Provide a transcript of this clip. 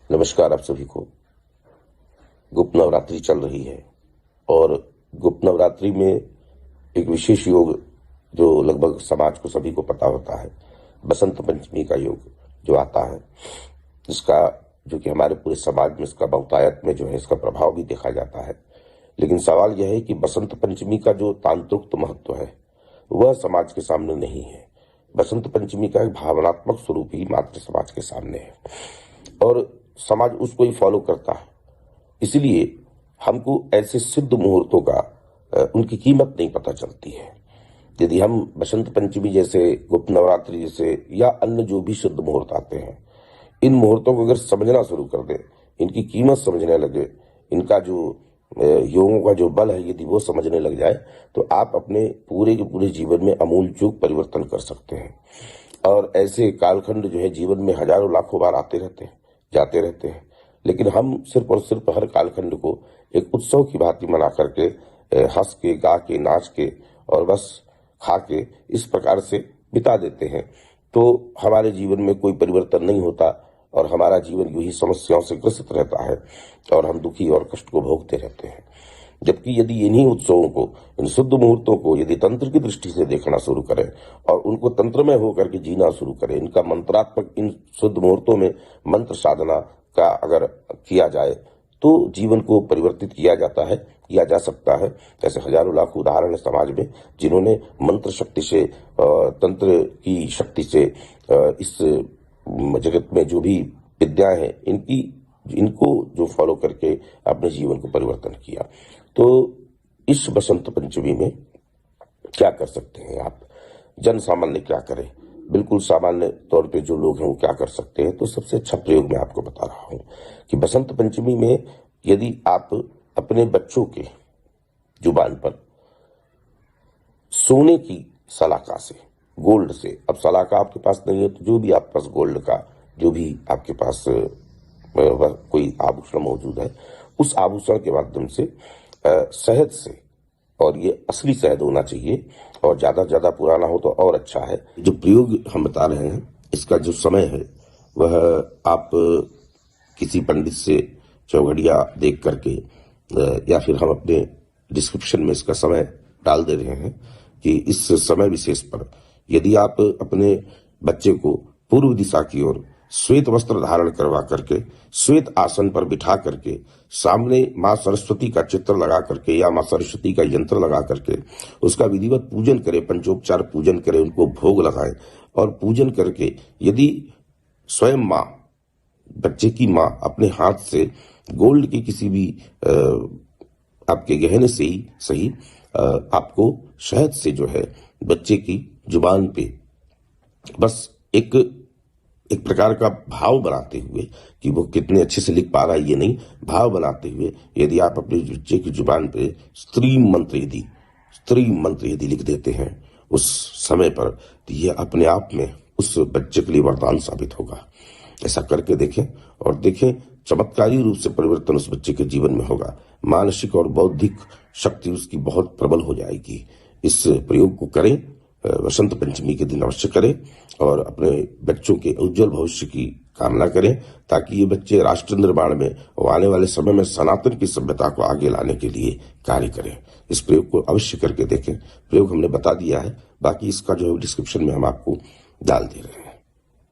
नमस्कार आप सभी को। गुप्त नवरात्रि चल रही है और गुप्त नवरात्रि में एक विशेष योग जो लगभग समाज को सभी को पता होता है, बसंत पंचमी का योग जो आता है, जिसका जो कि हमारे पूरे समाज में इसका बहुतायत में जो है इसका प्रभाव भी देखा जाता है। लेकिन सवाल यह है कि बसंत पंचमी का जो तांत्रिक महत्व है वह समाज के सामने नहीं है। बसंत पंचमी का एक भावनात्मक स्वरूप ही मात्र समाज के सामने है और समाज उसको ही फॉलो करता है। इसलिए हमको ऐसे सिद्ध मुहूर्तों का उनकी कीमत नहीं पता चलती है। यदि हम बसंत पंचमी जैसे, गुप्त नवरात्रि जैसे या अन्य जो भी सिद्ध मुहूर्त आते हैं, इन मुहूर्तों को अगर समझना शुरू कर दें, इनकी कीमत समझने लगे, इनका जो योगों का जो बल है यदि वो समझने लग जाए, तो आप अपने पूरे के पूरे जीवन में आमूलचूल परिवर्तन कर सकते हैं। और ऐसे कालखंड जो है जीवन में हजारों लाखों बार आते रहते हैं, जाते रहते हैं, लेकिन हम सिर्फ और सिर्फ हर कालखंड को एक उत्सव की भांति मना करके हंस के, गा के, नाच के और बस खा के इस प्रकार से बिता देते हैं। तो हमारे जीवन में कोई परिवर्तन नहीं होता और हमारा जीवन यूं ही समस्याओं से ग्रसित रहता है और हम दुखी और कष्ट को भोगते रहते हैं। जबकि यदि इन्हीं उत्सवों को, इन शुद्ध मुहूर्तों को यदि तंत्र की दृष्टि से देखना शुरू करें और उनको तंत्र में होकर के जीना शुरू करें, इनका मंत्रात्मक, इन शुद्ध मुहूर्तों में मंत्र साधना का अगर किया जाए तो जीवन को परिवर्तित किया जाता है, किया जा सकता है। ऐसे हजारों लाख उदाहरण है समाज में जिन्होंने मंत्र शक्ति से, तंत्र की शक्ति से इस जगत में जो भी विद्याएं हैं इनको जो फॉलो करके अपने जीवन को परिवर्तन किया। तो इस बसंत पंचमी में क्या कर सकते हैं आप, जन सामान्य क्या करे, बिल्कुल सामान्य तौर पे जो लोग हैं वो क्या कर सकते हैं। तो सबसे अच्छा प्रयोग मैं आपको बता रहा हूं कि बसंत पंचमी में यदि आप अपने बच्चों के जुबान पर सोने की सलाका से, गोल्ड से, अब सलाका आपके पास नहीं है तो जो भी आपके पास गोल्ड का, जो भी आपके पास कोई आभूषण मौजूद है, उस आभूषण के माध्यम से शहद से, और ये असली शहद होना चाहिए और ज्यादा पुराना हो तो और अच्छा है। जो प्रयोग हम बता रहे हैं इसका जो समय है वह आप किसी पंडित से चौघड़िया देख करके या फिर हम अपने डिस्क्रिप्शन में इसका समय डाल दे रहे हैं कि इस समय विशेष पर यदि आप अपने बच्चे को पूर्व दिशा की ओर श्वेत वस्त्र धारण करवा करके श्वेत आसन पर बिठा करके सामने मां सरस्वती का चित्र लगा करके या मां सरस्वती का यंत्र लगा करके उसका विधिवत पूजन करें, पंचोपचार पूजन करें, उनको भोग लगाएं और पूजन करके यदि स्वयं मां, बच्चे की मां अपने हाथ से गोल्ड के किसी भी आपके गहने से ही सही आपको शहद से जो है बच्चे की जुबान पे बस एक प्रकार का भाव बनाते हुए, कि वो कितने अच्छे से लिख पा रहा है ये नहीं, भाव बनाते हुए यदि आप अपने बच्चे की जुबान पे स्त्री मंत्र यदि लिख देते हैं उस समय पर, तो ये अपने आप में उस बच्चे के लिए वरदान साबित होगा। ऐसा करके देखें और देखें चमत्कारी रूप से परिवर्तन उस बच्चे के जीवन में होगा। मानसिक और बौद्धिक शक्ति उसकी बहुत प्रबल हो जाएगी। इस प्रयोग को करें, बसंत पंचमी के दिन अवश्य करें और अपने बच्चों के उज्जवल भविष्य की कामना करें ताकि ये बच्चे राष्ट्र निर्माण में और आने वाले समय में सनातन की सभ्यता को आगे लाने के लिए कार्य करें। इस प्रयोग को अवश्य करके देखें। प्रयोग हमने बता दिया है, बाकी इसका जो है डिस्क्रिप्शन में हम आपको डाल दे रहे हैं।